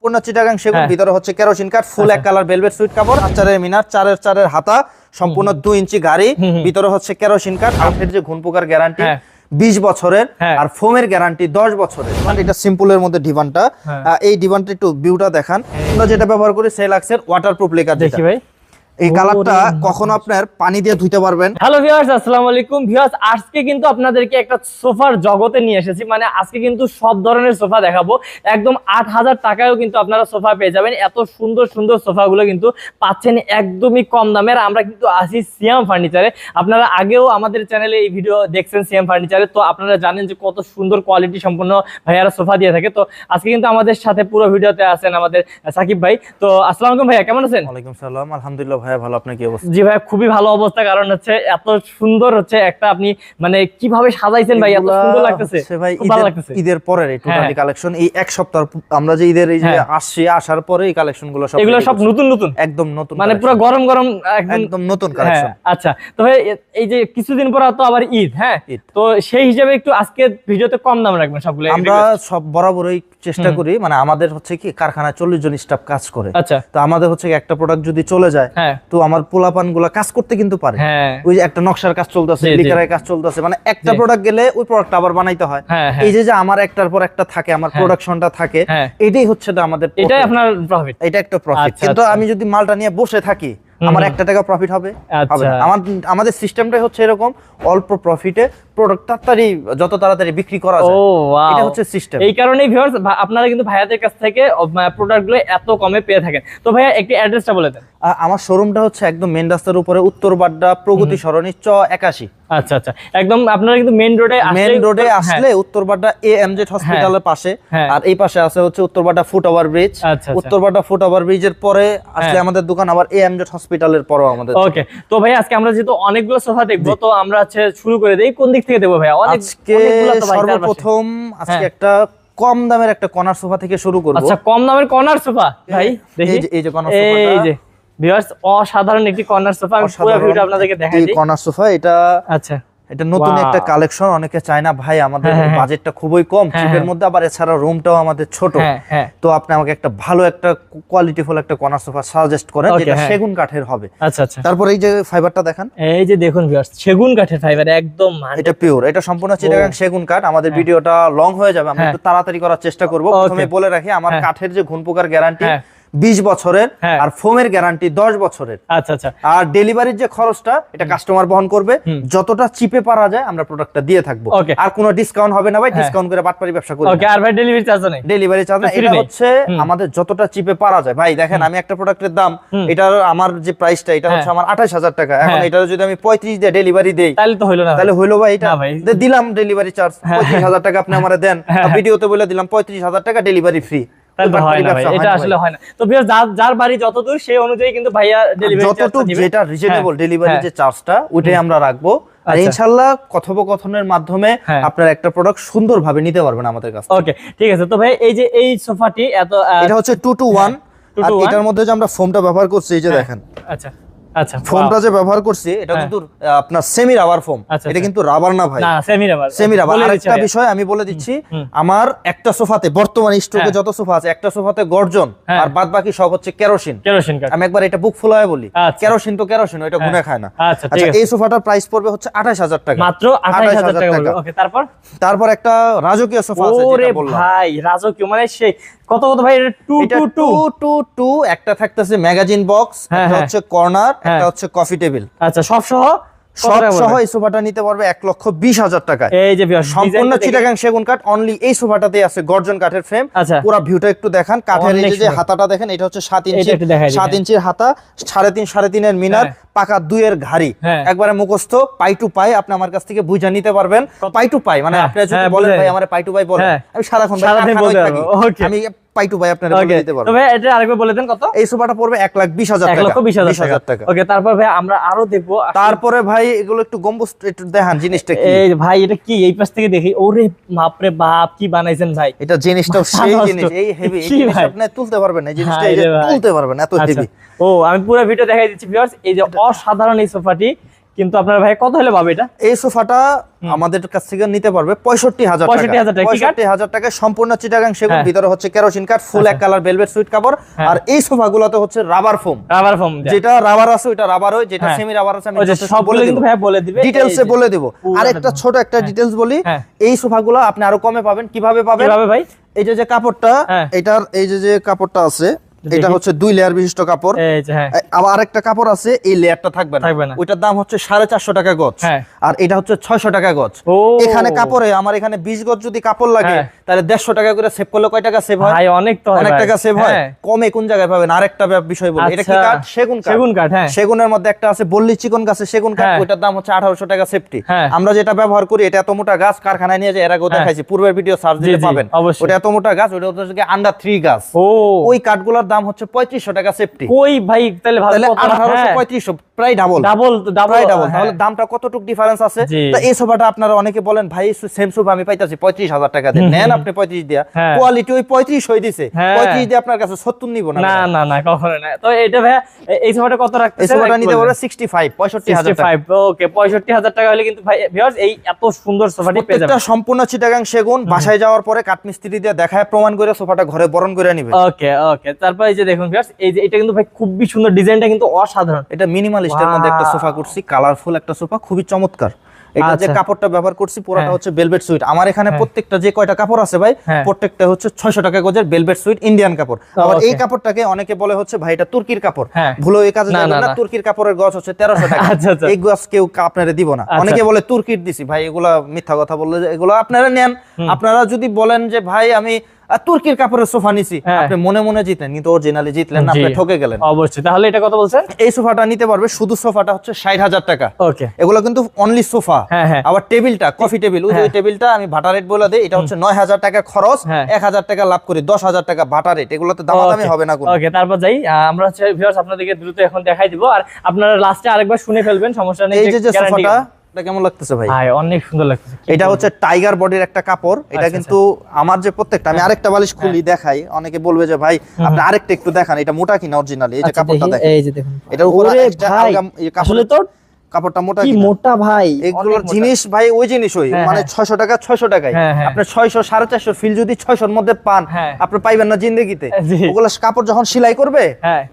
সম্পূর্ণ চিটাগাং সেগুন, ভিতরে হচ্ছে কেরোসিন কাঠ, ফুল এক কালার ভেলভেট সুইট কাপড়, চারের মিনার, চারের হাতা, সম্পূর্ণ 2 ইঞ্চি গাড়ি, ভিতরে হচ্ছে কেরোসিন কাঠ, কাঠের যে ঘুন পোকার গ্যারান্টি 20 বছরের, আর ফোমের গ্যারান্টি 10 বছরের। এটা সিম্পলের মধ্যে ডিভানটা, এই ডিভানটা একটু ভিউটা দেখান। আমরা যেটা ব্যবহার করি সেলাক্সের ওয়াটারপ্রুফ লেখা, দেখি ভাই এই কালারটা কখনো আপনার পানি দিয়ে ধুইতে পারবেন। হ্যালো ভিউয়ার্স, আসসালামু আলাইকুম ভিউয়ার্স। আজকে কিন্তু আপনাদেরকে একটা সোফার জগতে নিয়ে এসেছি। মানে আজকে কিন্তু সব ধরনের সোফা দেখাবো। একদম 8000 টাকায়ও কিন্তু আপনারা সোফা পেয়ে যাবেন। এত সুন্দর সুন্দর সোফাগুলো কিন্তু পাচ্ছেন একদমই কম দামে। আর আমরা কিন্তু আসি সিয়াম ফার্নিচারে। আপনারা আগেও আমাদের চ্যানেলে এই ভিডিও দেখছেন সিয়াম ফার্নিচারে, তো আপনারা জানেন যে কত সুন্দর কোয়ালিটি সম্পন্ন ভাইয়ারা সোফা দিয়ে থাকে। তো আজকে কিন্তু আমাদের সাথে পুরো ভিডিওতে আছেন আমাদের সাকিব ভাই। তো আসসালামু আলাইকুম ভাইয়া, কেমন আছেন? ওয়ালাইকুম সালাম, আলহামদুলিল্লাহ ভাইয়া ভালো, আপনার কি অবস্থা? জি ভাই, খুবই ভালো অবস্থা। কারণ হচ্ছে এত সুন্দর হচ্ছে একটা আপনি মানে কিভাবে সাজাইছেন ভাই, এত সুন্দর লাগতেছে ভাই। খুব ভালো লাগতেছে। ঈদের পরের এই টোটালি কালেকশন, এই এক সপ্তাহ আমরা যে ঈদের এই যে আসার পরে এই কালেকশন গুলো সব, এগুলো সব নতুন নতুন, একদম নতুন, মানে পুরো গরম গরম একদম নতুন কালেকশন। আচ্ছা, তো ভাই এই যে কিছুদিন পর তো আবার ঈদ, হ্যাঁ, তো সেই হিসাবে একটু আজকে ভিডিওতে কম দাম রাখবেন সবগুলো। আমরা সব বরাবরই চেষ্টা করি, মানে আমাদের হচ্ছে কি কারখানায় 40 জন স্টাফ কাজ করে। আচ্ছা, তো আমাদের হচ্ছে একটা প্রোডাক্ট যদি চলে যায়, তো আমার পোলাপান গুলা কাজ করতে কিন্তু পারে। ওই যে একটা নকশার কাজ চলতেছে, লিকারের কাজ চলতেছে, মানে একটা প্রোডাক্ট গেলে ওই প্রোডাক্ট আবার বানাইতে হয়। এই যে আমার একটার পর একটা থাকে, আমার প্রোডাকশনটা থাকে, এটাই হচ্ছে আমাদের, এটাই আপনার প্রফিট, এটা একটা প্রফিট। কিন্তু আমি যদি মালটা নিয়ে বসে থাকি, আমার 1 টাকা প্রফিট হবে? আমাদের সিস্টেমটাই হচ্ছে এরকম, অল্প প্রফিটে প্রোডাক্ট যত তাড়াতাড়ি বিক্রি করা যায়, এটা হচ্ছে সিস্টেম। এই কারণেই ভিউয়ার্স আপনারা কিন্তু ভাইয়াদের কাছ থেকে প্রোডাক্টগুলো এত কমে পেয়ে থাকেন। তো ভাইয়া একটু অ্যাড্রেসটা বলে দেন। আমার শোরুমটা হচ্ছে একদম মেইন রাস্তার উপরে, উত্তর বাড্ডা প্রগতি সরণি চ 81। আচ্ছা আচ্ছা, একদম আপনারা কিন্তু মেইন রোডে আসলে উত্তর বাড্ডা এএমজেড হসপিটালের পাশে, আর এই পাশে আছে হচ্ছে উত্তর বাড্ডা ফুট ওভার ব্রিজ। উত্তর বাড্ডা ফুট ওভার ব্রিজের পরে আসলে আমাদের দোকান, আবার এএমজেড হসপিটালের পরেও আমাদের। ওকে, তো ভাই আজকে আমরা যেহেতু অনেকগুলো সোফা দেখবো, তো আমরা হচ্ছে শুরু করে দেই। কোন দিক থেকে দেবো ভাই? আজকে সর্বপ্রথম আজকে একটা কম দামের একটা কর্নার সোফা থেকে শুরু করব। আচ্ছা, কম দামের কর্নার সোফা ভাই, দেখি এই যে কর্নার সোফাটা, এই যে ভিউয়ার্স অসাধারণ একটি কর্নার সোফা। আমি পুরো ভিডিওটা আপনাদেরকে দেখাই দিই। কর্নার সোফা এটা, আচ্ছা, এটা নতুন একটা কালেকশন। অনেকে চায় না ভাই আমাদের বাজেটটা খুবই কম, চিপের মধ্যে, আবার এছাড়া রুমটাও আমাদের ছোট, তো আপনি আমাকে একটা ভালো একটা কোয়ালিটিফুল একটা কর্নার সোফা সাজেস্ট করেন যেটা সেগুন কাঠের হবে। আচ্ছা আচ্ছা, তারপর এই যে ফাইবারটা দেখান, এই যে দেখুন ভিউয়ার্স, সেগুন কাঠের ফাইবার, একদম এটা পিওর, এটা সম্পূর্ণ চিটাগাং সেগুন কাঠ। আমাদের ভিডিওটা লং হয়ে যাবে, আমরা একটু তাড়াতাড়ি করার চেষ্টা করব। প্রথমে বলে রাখি, আমার কাঠের যে ঘুন পোকার গ্যারান্টি 20 বছরের, আর ফোমের গ্যারান্টি 10 বছরের। আচ্ছা আচ্ছা, আর ডেলিভারির যে খরচটা এটা কাস্টমার বহন করবে। যতটা চিপে পারা যায় আমরা প্রোডাক্টটা দিয়ে থাকবো, আর কোনো ডিসকাউন্ট হবে না ভাই। ডিসকাউন্ট করে বাটপারি ব্যবসা করি। ওকে, আর ভাই ডেলিভারি চার্জ নেই? ডেলিভারি চার্জ না, এটা হচ্ছে আমাদের যতটা চিপে পারা যায়। ভাই দেখেন, আমি একটা প্রোডাক্টের দাম, এটার আমার যে প্রাইসটা, এটা হচ্ছে আমার 28000 টাকা। এখন এটা যদি আমি 35 দিয়ে ডেলিভারি দেই, তাহলে তো হইলো না, তাহলে হইলো ভাই? এটা দিলাম ডেলিভারি চার্জ 25000 টাকা, আপনি আমারে দেন, ভিডিওতে বলে দিলাম 35000 টাকা ডেলিভারি ফ্রি। এটা আসলে হয় না। তো যার বাড়ি যতদূর সেই অনুযায়ী কিন্তু ভাইয়া ডেলিভারি যতটুকু যেটা রিজনেবল ডেলিভারি যে চার্জটা, ওইটাই আমরা রাখবো। আর ইনশাআল্লাহ কথোপকথনের মাধ্যমে আপনারা একটা প্রোডাক্ট সুন্দরভাবে নিতে পারবেন আমাদের কাছে। ওকে, ঠিক আছে। তো ভাই এই যে এই সোফাটি এটা হচ্ছে 2 to 1, আর এটার মধ্যে যে আমরা ফোমটা ব্যবহার করছি, এই যে দেখেন। আচ্ছা আচ্ছা, ফোমটা যে ব্যবহার করছি এটা কিন্তু আপনার সেমি রাবার ফোম, এটা কিন্তু রাবার না ভাই, না সেমি রাবার। Semi rubber. আরেকটা বিষয় আমি বলে দিচ্ছি, আমার একটা সোফাতে বর্তমানে স্টকে যত সোফা আছে, একটা সোফাতে গর্জন, আর বাদ বাকি সব হচ্ছে কেরোসিন। আমি একবার এটা বুক ফুলায় বলি, কেরোসিন তো কেরোসিন, ওটা গুনে খায় না। আচ্ছা, এই সোফাটার প্রাইস পড়বে হচ্ছে 28000 টাকা, মাত্র 28000 টাকা। ওকে, তারপর একটা রাজকীয় সোফা আছে যেটা বললাম। ভাই রাজকীয় মানে সেই কত ভাই? 2 একটা থাকতেছে ম্যাগাজিন বক্স, একটা হচ্ছে কর্নার, একটা হচ্ছে কফি টেবিল। আচ্ছা, সব সহ এই সোফাটা নিতে পারবে 1,20,000 টাকায়। এই যে সম্পূর্ণ চিটাগাং সেগুন কাঠ, অনলি এই সোফাটাতে আছে গর্জন কাঠের ফ্রেম। পুরো ভিউটা একটু দেখান, কাঠের এই যে হাতাটা দেখেন, এটা হচ্ছে 7 ইঞ্চি, 7 ইঞ্চির হাতা, 3.5 এর মিনার, পাকা 2 এর ঘাড়ি, একবারে মুখস্থ, পাই টু পাই। আপনি আমার কাছ থেকে বুঝা নিতে পারবেন পাই টু পাই। মানে আপনি যদি বলেন ভাই আমারে পাই টু পাই বলেন, আমি সারাক্ষণ বলতে পারি, আমি পাই টু পাই আপনারা বলে দিতে পারবো। তবে এটা আরেকবার বলে দেন কত? এই সোফাটা পড়বে 1,20,000 টাকা। 1,20,000 টাকা। ওকে, তারপর ভাই আমরা আরো দেখবো। তারপরে ভাই এগুলো একটু গম্বুজ একটু দেখান, জিনিসটা কি? এই ভাই এটা কি? এই পাশ থেকে দেখি। ওরে বাপ রে বাপ, কি বানাইছেন ভাই! এটা জিনিসটাও সেই জিনিস, এই হেভি, এই জিনিস আপনি তুলতে পারবেন না, এই জিনিসটা এই যে তুলতে পারবেন, এত হেভি। ও, আমি পুরো ভিডিও দেখাই দিচ্ছি ভিউয়ার্স। এই যে অসাধারণ এই সোফাটি, কিন্তু আপনার ভাই কত হলে পাবে এটা? এই সোফাটা আমাদের কাছ থেকে নিতে পারবে 65,000 টাকা। 65,000 টাকা সম্পূর্ণ চিটাগাং সেগুন, ভিতরে হচ্ছে কেরোসিন কাঠ, ফুল এক কালার ভেলভেট সুইট কাপড়। আর এই সোফাগুলোতে হচ্ছে রাবার ফোম, যেটা রাবার আছে ওটা রাবার হয়, যেটা সেমি রাবার আছে আমি সবগুলো কিন্তু ভাই বলে দিবে, ডিটেইলসে বলে দেব। আর একটা ছোট একটা ডিটেইলস বলি, এই সোফাগুলো আপনি আরো কমে পাবেন। কিভাবে পাবেন ভাই? এই যে কাপড়টা, এটার এই যে কাপড়টা আছে, এটা হচ্ছে 2 লেয়ার বিশিষ্ট কাপড়। আবার আরেকটা কাপড় আছে, এই লেয়ারটা থাকবে না, ওইটার দাম হচ্ছে 450 টাকা গজ, আর এটা হচ্ছে 600 টাকা গজ। এখানে কাপড়ে আমার এখানে 20 গজ যদি কাপড় লাগে তাহলে 150 টাকা করে সেভ করলে কয় টাকা সেভ হয়? ভাই অনেক তো অনেক টাকা সেভ হয়। কমে কোন জায়গায় পাবেন আরেকটা বিষয় বলি, এটা কি কাঠ? সেগুন কাঠ। সেগুনের মধ্যে একটা আছে বল্লি চিকন গাছে সেগুন কাঠ, ওইটার দাম হচ্ছে 1800 টাকা সেফটি। আমরা যেটা ব্যবহার করি এটা এত মোটা গাছ, কারখানায় নিয়ে যায়, এর আগেও দেখাইছি, পূর্বের ভিডিও সার্চ দিলে পাবেন। ওটা এত মোটা গাছ, ওটা হচ্ছে আন্ডার 3 গাছ। ওই কাঠগুলোর দাম হচ্ছে 3500 টাকা সেফটি। কই ভাই তাহলে ভালো, 1835 প্রায় ডাবল। তাহলে দামটা কতটুকু ডিফারেন্স আছে? তো এই সোফাটা আপনারা অনেকে বলেন ভাই সেম সোফা আমি পাইতাছি 35,000 টাকা দিয়ে, নেন আপনি 35 দিয়া, কোয়ালিটি ওই 35 হই দিছে, 35 দিয়ে আপনার কাছে 70 নিব না। না না কখনো না। তো এটা ভাই এই সোফাটা কত রাখতেছেন? এই সোফাটা নিতে পারবে 65,000 টাকা। ওকে 65,000 টাকা হলে কিন্তু ভাই ভিউয়ার্স এই এত সুন্দর সোফাটি পেয়ে যাবেন। এটা সম্পূর্ণ চিটাগাং সেগুন, বাসায় যাওয়ার পরে কাঠমিস্ত্রি দিয়ে দেখায় প্রমাণ করে সোফাটা ঘরে বরণ করে নেবে। ওকে তারপর এই যে দেখুন ভিউয়ার্স, এই যে এটা কিন্তু ভাই খুবই সুন্দর, ডিজাইনটা কিন্তু অসাধারণ। এটা মিনিমালিস্টের মধ্যে একটা সোফা করছি, কালারফুল একটা সোফা, খুবই চমৎকার। এটা যে কাপড়টা ব্যবহার করছি পুরোটা হচ্ছে ভেলভেট সুইট। আমার এখানে প্রত্যেকটা যে কয়টা কাপড় আছে ভাই, প্রত্যেকটা হচ্ছে 600 টাকা গজের ভেলভেট সুইট ইন্ডিয়ান কাপড়। আবার এই কাপড়টাকে অনেকে বলে হচ্ছে ভাই এটা তুর্কির কাপড়, ভুলো এই কাজে যাবেন না। তুর্কির কাপড়ের গজ হচ্ছে 1300 টাকা। এই গজ কেউ আপনারে দিব না। অনেকে বলে তুর্কির দিছি, ভাই এগুলা মিথ্যা কথা বললে, এগুলো আপনারা নেন। আপনারা যদি বলেন যে ভাই আমি তুর্কির কাপড়ের সোফা নিছি, আপনি মনে মনে জিতলেন, কিন্তু অরিজিনালি জিতলেন না, আপনি ঠকে গেলেন। অবশ্যই। তাহলে এটা কত বলছেন? এই সোফাটা নিতে পারবে, শুধু সোফাটা হচ্ছে 60,000 টাকা। ওকে, এগুলো কিন্তু অনলি সোফা। আবার টেবিলটা, কফি টেবিল, ওই টেবিলটা আমি ভাটা রেট বলে দেই, এটা হচ্ছে 9,000 টাকা খরচ, 1,000 টাকা লাভ করি, 10,000 টাকা ভাটা রেট। এগুলোতে দামাদামি হবে না কোনো। ওকে, তারপর যাই আমরা হচ্ছে ভিউয়ার্স আপনাদেরকে দ্রুত এখন দেখাই দিব, আর আপনারা লাস্টে আরেকবার শুনে ফেলবেন, সমস্যা নেই। এই যে সোফাটা, এটা কেমন লাগতেছে ভাই? ভাই অনেক সুন্দর লাগতেছে। এটা হচ্ছে টাইগার বডির একটা কাপড়। এটা কিন্তু আমার যে প্রত্যেকটা, আমি আরেকটা বালিশ খুলি দেখাই, অনেকে বলবে যে ভাই আপনি আরেকটা একটু দেখান, এটা মোটা কিনা অরিজিনালি। এই যে কাপড়টা দেখেন, এই যে দেখুন, এটার উপরে আসলে তো কাপড়টা মোটা, কি মোটা ভাই। এগুলোর জিনিস ভাই ওই জিনিসই, মানে 600 টাকা 600 টাকায় আপনি 600 450 ফিল যদি 600 এর মধ্যে পান, আপনি পাইবেন না জিন্দেগিতে। ওগুলো কাপড় যখন সেলাই করবে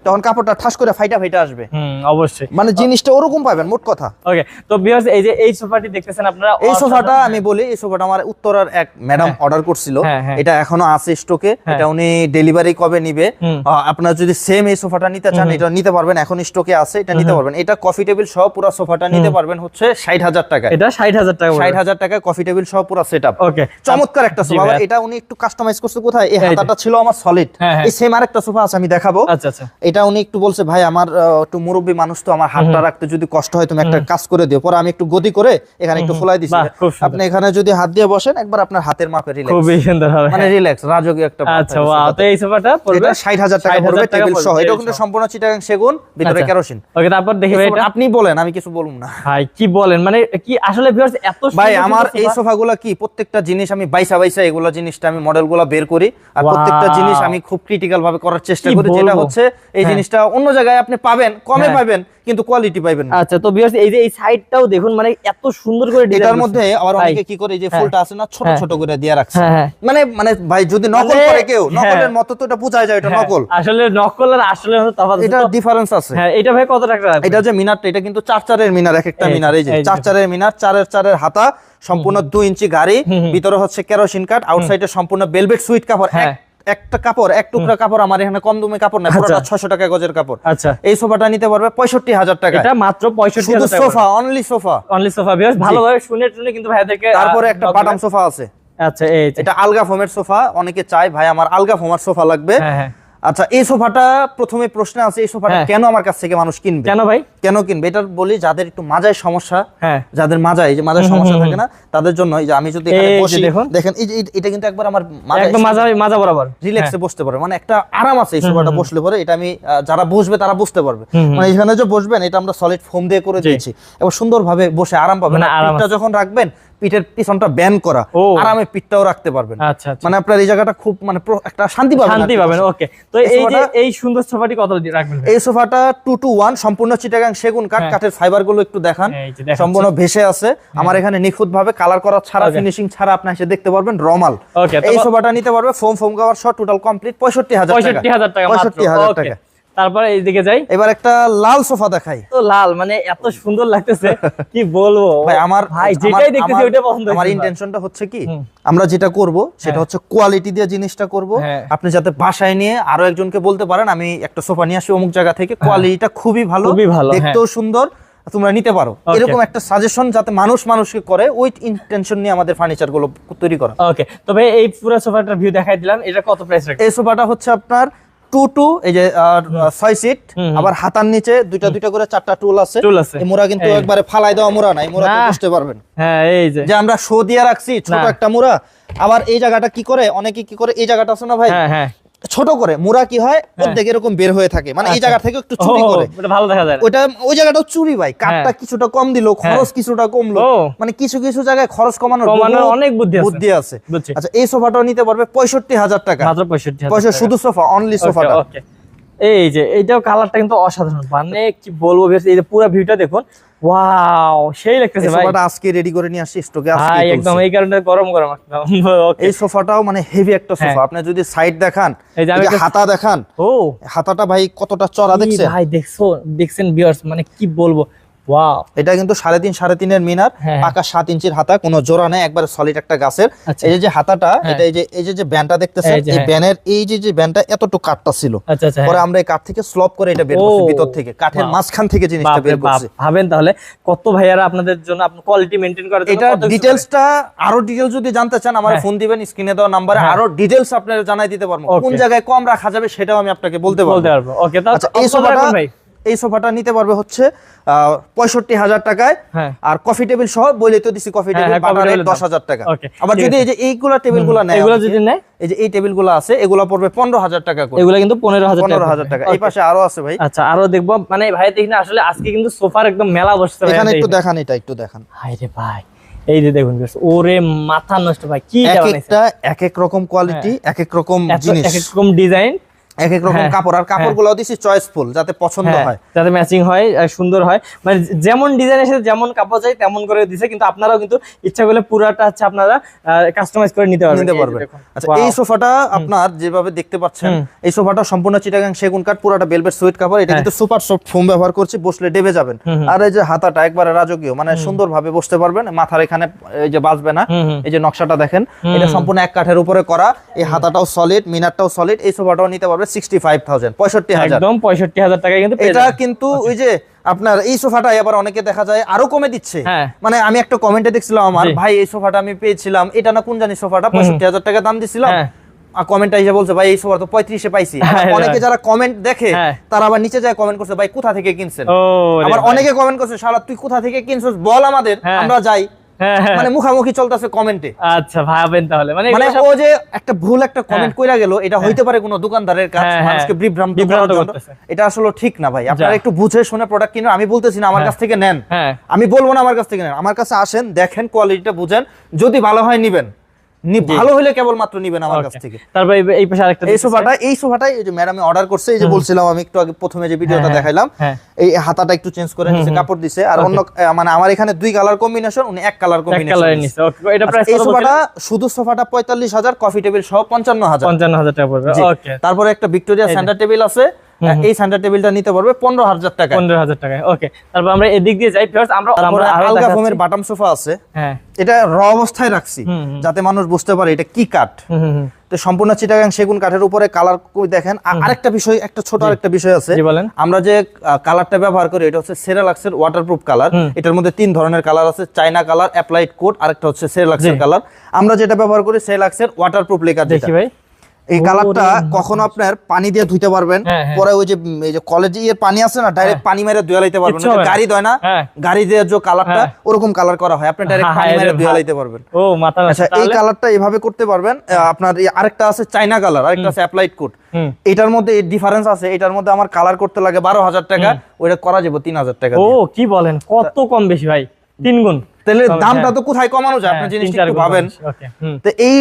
তখন কাপড়টা ঠাস করে ফাইটা আসবে। অবশ্যই, মানে জিনিসটা ওরকম পাবেন, মোট কথা। ওকে, তো ভিউয়ার্স এই যে এই সোফাটি দেখতেছেন আপনারা, এই সোফাটা আমি বলি, এই সোফাটা আমার উত্তরার এক ম্যাডাম অর্ডার করছিল, এটা এখনো আছে স্টকে। এটা উনি ডেলিভারি কবে নিবে, আপনারা যদি সেম এই সোফাটা নিতে চান এটা নিতে পারবেন, এখন স্টকে আছে, এটা নিতে পারবেন। এটা কফি টেবিল সহ পুরো সোফাটা নিতে পারবেন হচ্ছে 60,000 টাকা। এটা 60,000 টাকা, 60,000 টাকা কফি টেবিল সহ পুরো সেটআপ। ওকে, চমৎকার একটা সোফা। এটা উনি একটু কাস্টমাইজ করছে কোথায়, এই হাতাটা ছিল আমার সলিড, এই সেম আরেকটা সোফা আছে আমি দেখাবো। আচ্ছা আচ্ছা, এটা উনি একটু বলছে ভাই আমার একটু মুরব্বি মানুষ তো, আমার হাতটা রাখতে যদি কষ্ট হয় তুমি একটা কাজ করে দিও। পরে আমি একটু গদি করে এখানে একটু ফোলাই দিছি, আপনি এখানে যদি হাত দিয়ে বসেন একবার আপনার হাতের মাপে রিল্যাক্স, খুবই সুন্দর হবে, মানে রিল্যাক্স রাজকীয় একটা। আচ্ছা ওয়াও, তো এই সোফাটা পড়বে 60,000 টাকা পড়বে, টেবিল সহ। এটা কিন্তু সম্পূর্ণ চিটাগাং সেগুন, ভিতরে কেরোসিন। ওকে, তারপর দেখি ভাই এটা আপনি বলেন, আমি কিছু বলবো না। ভাই কি বলেন, মানে কি আসলে ভিউয়ার্স এত ভাই আমার এই সোফাগুলো কি প্রত্যেকটা জিনিস আমি বাইসা এগুলো জিনিসটা আমি মডেলগুলো বের করি, আর প্রত্যেকটা জিনিস আমি খুব ক্রিটিক্যাল ভাবে করার চেষ্টা করি, যেটা হচ্ছে এই জিনিসটা অন্য জায়গায় আপনি পাবেন, কমে পাবেন, কিন্তু কোয়ালিটি পাইবেন না। আচ্ছা, তো ভিউয়ার্স এই যে এই সাইডটাও দেখুন, মানে এত সুন্দর করে ডিজাইন। এটার মধ্যে আবার অনেকে কি করে, এই যে ফুলটা আছে না ছোট ছোট করে দিয়ে রাখছে, মানে মানে ভাই যদি নকল করে কেউ, নকলের মতো তো এটা বোঝা যায় এটা নকল। আসলে নকল আর আসলে তফাৎ, এটা ডিফারেন্স আছে। হ্যাঁ, এটা ভাই কত টাকা? এটা যে মিনারটা, এটা কিন্তু 4-4 মিনার, এক একটা মিনার, এই যে 4-4 মিনার, 4-4 হাতা, সম্পূর্ণ 2 ইঞ্চি গাড়ি, ভিতরে হচ্ছে কেরোসিন কাঠ, আউটসাইডে সম্পূর্ণ ভেলভেট সুইট কাপড়। একটা কাপড়, এক টুকরা কাপড় আমার এখানে কম দামে কাপড় না, পুরোটা 600 টাকা গজের কাপড়। আচ্ছা, এই সোফাটা নিতে পারবে 65,000 টাকা। এটা মাত্র 65,000 টাকা, sofa, only sofa, only sofa. Viewers ভালোভাবে শুনে কিন্তু ভাইদেরকে। তারপরে একটা বাটাম সোফা আছে। আচ্ছা, এটা আলগা ফোমের সোফা, অনেকে চায় ভাই আমার আলগা ফোমের সোফা লাগবে। আচ্ছা, এই সোফাটা প্রথমে প্রশ্ন আছে, এই সোফাটা কেন আমার কাছ থেকে মানুষ কিনবে? কেন ভাই কেন কিনবে? এটা বলি, যাদের একটু মাজায় সমস্যা, যাদের মাজায়, এই যে মাজায় সমস্যা থাকে না, তাদের জন্য। এই যে আমি যদি এখানে বসি, দেখেন এই যে এটা কিন্তু একবার আমার একদম মাজা বরাবর রিল্যাক্সে বসতে পারবে, মানে একটা আরাম আছে এই সোফাটা বসলে পরে। এটা আমি যারা বসবে তারা বুঝতে পারবে, মানে এখানে যে বসবেন এটা আমরা সলিড ফোম দিয়ে করে দিয়েছি, এবং সুন্দরভাবে বসে আরাম পাবেন। পিঠটা যখন রাখবেন পিঠের পিছনটা ব্যান করা, আরামে পিঠটাও রাখতে পারবেন। আচ্ছা আচ্ছা, মানে আপনার এই জায়গাটা খুব মানে একটা শান্তি পাবেন। ওকে, তো এই যে এই সুন্দর সোফাটি কত রাখবেন? এই সোফাটা 2-to-1 সম্পূর্ণ চিটাগাং সেগুন কাঠ, কাঠের ফাইবার গুলো একটু দেখান, সম্পূর্ণ ভেসে আছে। আমার এখানে নিখুঁত ভাবে কালার করা ছাড়া, ফিনিশিং ছাড়া আপনি এসে দেখতে পারবেন রমাল। এই সোফাটা নিতে পারবে ফোম কভার সহ টোটাল কমপ্লিট 65,000 টাকা। 65,000 টাকা। তারপরে এইদিকে যাই, এবার একটা লাল সোফা দেখাই। তো লাল মানে এত সুন্দর লাগতেছে কি বলবো ভাই, আমার যেটাই দেখতেছি ওইটা পছন্দ। আমার ইন্টেনশনটা হচ্ছে কি, আমরা যেটা করব সেটা হচ্ছে কোয়ালিটি দিয়ে জিনিসটা করব। আপনি যাতে বাসায় নিয়ে আরো একজনকে বলতে পারেন আমি একটা সোফা নিয়ে আসি অমুক জায়গা থেকে, কোয়ালিটিটা খুবই ভালো, দেখতেও সুন্দর, তোমরা নিতে পারো, এরকম একটা সাজেশন যাতে মানুষকে করে, ওই ইন্টেনশন নিয়ে আমাদের ফার্নিচার গুলো তৈরি করা। ওকে, তবে এই পুরো সোফাটার ভিউ দেখাই দিলাম, এটা কত প্রাইস রাখবেন? এই সোফাটা হচ্ছে আপনার 2-2, এই যে 6 সিট, আবার হাতার নিচে দুইটা করে 4টা টুল আছে। এই মোড়া কিন্তু একবারে ফালাই দেওয়া মোড়া নাই, মোড়া বসতে পারবেন। হ্যাঁ, এই যে আমরা শো দিয়ে রাখছি ছোট একটা মোড়া। আবার এই জায়গাটা কি করে, অনেকে কি করে, এই জায়গাটা আছে না ভাই, ছোট করে মুড়া কি হয় অর্ধেক এরকম বের হয়ে থাকে, মানে এই জায়গা থেকে একটু চুরি করে, ওটা ভালো দেখা যায়। ওটা ওই জায়গাটাও চুরি ভাই, কাঠটা কিছুটা কম দিল, খরচ কিছুটা কমলো, মানে কিছু জায়গায় খরচ কমানোর অনেক বুদ্ধি আছে। আচ্ছা, এই সোফাটাও নিতে পারবে 65,000 টাকা, মাত্র 65,000 শুধু সোফা, অনলি সোফাটা। এই যে এইটাও কালারটা কিন্তু অসাধারণ, মানে কি বলবো, এই যে পুরো ভিউটা দেখুন, ওয়াও সেই লাগতেছে ভাই। সোফাটা আজকে রেডি করে নিয়ে আসছি স্টকে, ভাই একদম এই কারণে গরম একদম। এই সোফাটাও মানে হেভি একটা সোফা, আপনি যদি সাইড দেখান, এই যে হাতা দেখান, হাতাটা ভাই কতটা চড়া দেখছেন ভাই, দেখছেন ভিউয়ার্স, মানে কি বলবো, ওয়াও। এটা কিন্তু 3.5 এর মিনার, পাকা 7 ইঞ্চির হাতা, কোনো জোড়া নেই, একবারে সলিড একটা গাছের। এই যে হাতাটা, এটা এই যে ব্যান্ডটা দেখতেছেন, এই ব্যানের এই যে ব্যান্ডটা এতটুকু কাঠটা ছিল, পরে আমরা এই কাঠ থেকে স্লপ করে এটা বের করছি, ভিতর থেকে কাঠের মাঝখান থেকে জিনিসটা বের করছি। ভাবেন তাহলে কত ভাইয়ারা আপনাদের জন্য কোয়ালিটি মেইনটেইন করে। এটা ডিটেইলসটা, আরো ডিটেইলস যদি জানতে চান আমার ফোন দিবেন, স্ক্রিনে দেওয়া নম্বরে আরো ডিটেইলস আপনাদের জানাই দিতে পারবো, কোন জায়গায় কম রাখা যাবে সেটাও আমি আপনাকে বলতে পারবো। ওকে, তাহলে এই সোফাটা নিতে পারবে হচ্ছে 65,000 টাকায়, আর কফি টেবিল সহ বলে তো দিছি, কফি টেবিল 10,000 টাকা। আবার যদি এই যে এইগুলা টেবিলগুলো নেয়, এগুলো যদি নেয়, এই যে এই টেবিলগুলো আছে, এগুলো পড়বে 15,000 টাকা করে। এগুলো কিন্তু 15,000 টাকা। এই পাশে আরো আছে ভাই। আচ্ছা, আরো দেখবো, মানে ভাই দেখি না, আসলে আজকে কিন্তু সোফার একদম মেলা বসছে। এখানে একটু দেখান, এটা একটু দেখান। হাই রে ভাই, এই যে দেখুন, ওরে মাথা নষ্ট ভাই, কি একটা এক এক রকম কোয়ালিটি, এক এক রকম জিনিস, এক এক রকম ডিজাইন, এক এক রকম কাপড়, আর কাপড়গুলো দিছি চয়েসফুল, যাতে পছন্দ হয়, যাতে ম্যাচিং হয়, সুন্দর হয়, মানে যেমন ডিজাইন এসে যেমন কাপড় চাই তেমন করে দিছে, কিন্তু আপনারাও কিন্তু ইচ্ছা করলে পুরোটা হচ্ছে আপনারা কাস্টমাইজ করে নিতে পারবেন। আচ্ছা, এই সোফাটা আপনার যেভাবে দেখতে পাচ্ছেন, এই সোফাটা সম্পূর্ণ চিটাগাং সেগুন কাঠ, পুরোটা ভেলভেট সুইট কাপড়, এটা কিন্তু সুপার সফট ফোম ব্যবহার করছি, বসলে ডেবে যাবেন। আর এই যে হাতাটা একবারে রাজকীয়, মানে সুন্দরভাবে বসতে পারবেন, মাথার এখানে এই যে বাজবে না, এই যে নকশাটা দেখেন, এটা সম্পূর্ণ এক কাঠের উপরে করা, এই হাতাটাও সলিড, মিনারটাও সলিড। এই সোফাটাও নিতে পারবে 65,000, 65,000, একদম 65,000 টাকা কিন্তু। এটা কিন্তু ওই যে আপনার এই সোফাটা আবার অনেকে দেখা যায় আরো কমে দিচ্ছে, মানে আমি একটা কমেন্টে দেখছিলাম, আমার ভাই এই সোফাটা আমি পেয়েছিলাম, এটা না কোন জানি সোফাটা, 65,000 টাকা দাম দিছিলাম, কমেন্টটা এসে বলছে ভাই এই সোফা তো 35-এ পাইছি। অনেকে যারা কমেন্ট দেখে তারা আবার নিচে যায় কমেন্ট করছে, ভাই কোথা থেকে কিনছেন। আবার অনেকে কমেন্ট করছে, শালা তুই কোথা থেকে কিনছিস বল আমাদের, আমরা যাই, মানে মুখামুখি চলতেছে কমেন্টে। আচ্ছা ভাবেন তাহলে, মানে ও যে একটা ভুল একটা কমেন্ট কইরা গেল, এটা হইতে পারে কোনো দোকানদারের কাজ, মানুষকে বিভ্রান্ত করতেছে, এটা আসলে ঠিক না ভাই। আপনারা একটু বুঝে শুনে প্রোডাক্ট কিনুন। আমি বলতেছি না আমার কাছ থেকে নেন, আমি বলবো না আমার কাছ থেকে নেন, আমার কাছে আসেন, দেখেন, কোয়ালিটিটা বুঝেন, যদি ভালো হয় নিবেন, ভালো হলে কেবলমাত্র নিবেন আমার কাছ থেকে। তারপর এই পাশে আরেকটা, এই সোফাটা এই যে ম্যাডাম অর্ডার করছে, এই যে বলছিলাম আমি একটু আগে প্রথমে যে ভিডিওটা দেখাইলাম, এই হাতাটা একটু চেঞ্জ করে নিচে কাপড় দিছে, আর অন্য মানে আমার এখানে 2 কালার কম্বিনেশন, উনি 1 কালার কম্বিনেশন নিছে। এটা প্রাইস এই সোফাটা শুধু সোফাটা 45,000, কফি টেবিল সহ 55,000 টাকা পড়বে। ওকে, তারপরে একটা ভিক্টোরিয়া সেন্টার টেবিল আছে, এই সেন্টার টেবিলটা নিতে পারবে 15,000 টাকা। 15,000 টাকা। ওকে, তারপর আমরা এদিক দিয়ে যাই। ফিয়ার্স, আমরা আলগা ফোমের বাটাম সোফা আছে, এটা র অবস্থায় রাখছি যাতে মানুষ বুঝতে পারে এটা কি কাঠ। তো সম্পূর্ণ চিটাগাং সেগুন কাঠের উপরে কালার দেখেন। আরেকটা বিষয়, একটা ছোট আরেকটা বিষয় আছে, আমরা যে কালারটা ব্যবহার করি এটা হচ্ছে সেরালাক্সের ওয়াটারপ্রুফ কালার। এটার মধ্যে 3 ধরনের কালার আছে, চায়না কালার, অ্যাপ্লাইড কোট, আরেকটা হচ্ছে সেরালাক্সের কালার। আমরা যেটা ব্যবহার করি সেরালাক্সের ওয়াটারপ্রুফ লেখা। দেখি ভাই, এই কালারটা কখনো আপনার পানি দিয়ে ধুইতে পারবেন, পরে ওই যে এই যে কলেজে পানি আছে না, ডাইরেক্ট পানি মেরে ধুয়ে লাইতে পারবেন, গাড়ি দেয় না, গাড়ি দিয়ে যে কালারটা ওরকম কালার করা হয়, আপনি ডাইরেক্ট পানি মেরে ধুয়ে লাইতে পারবেন। ও মাথা নষ্ট। আচ্ছা, এই কালারটা এইভাবে করতে পারবেন। আপনার আরেকটা আছে চায়না কালার, আরেকটা আছে অ্যাপ্লাইড কোট। এটার মধ্যে ডিফারেন্স আছে, এটার মধ্যে আমার কালার করতে লাগে 12,000 টাকা, ওইটা করা যাবে 3,000 টাকা। ও কি বলেন, কত কম বেশি ভাই, 3 গুণ। তাহলে দামটা তো কোথায় কমানো যায় আপনি জিনিসটা একটু ভাবেন। তো এই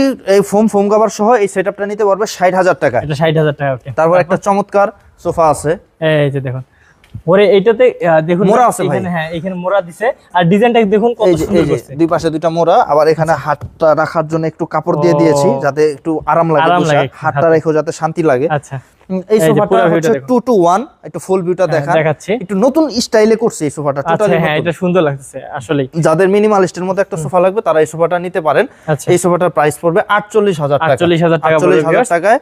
ফোম কভার সহ এই সেটআপটা নিতে পারবে 60,000 টাকা। এটা 60,000 টাকা। ওকে, তারপর একটা চমৎকার সোফা আছে, এই যে দেখুন ওরে এইটাতে দেখুন মোড়া আছে ভাই। এখানে, হ্যাঁ এখানে মোড়া দিছে আর ডিজাইনটা দেখুন কত সুন্দর করছে। দুই পাশে দুইটা মোড়া, আবার এখানে হাতটা রাখার জন্য একটু কাপড় দিয়ে দিয়েছি যাতে একটু আরাম লাগে, হাতটা রেখো যাতে শান্তি লাগে। আচ্ছা, এই সোফাটা হচ্ছে 2 to 1, একটু ফুল ভিউটা দেখাচ্ছি। একটু নতুন স্টাইলে করছে এই সোফাটা, টোটালি হ্যাঁ এটা সুন্দর লাগছে আসলে। যাদের মিনিমালিস্টের মধ্যে একটা সোফা লাগবে তারা এই সোফাটা নিতে পারেন। এই সোফাটার প্রাইস পড়বে 48,000 টাকা। 48,000 টাকা। 48,000 টাকায়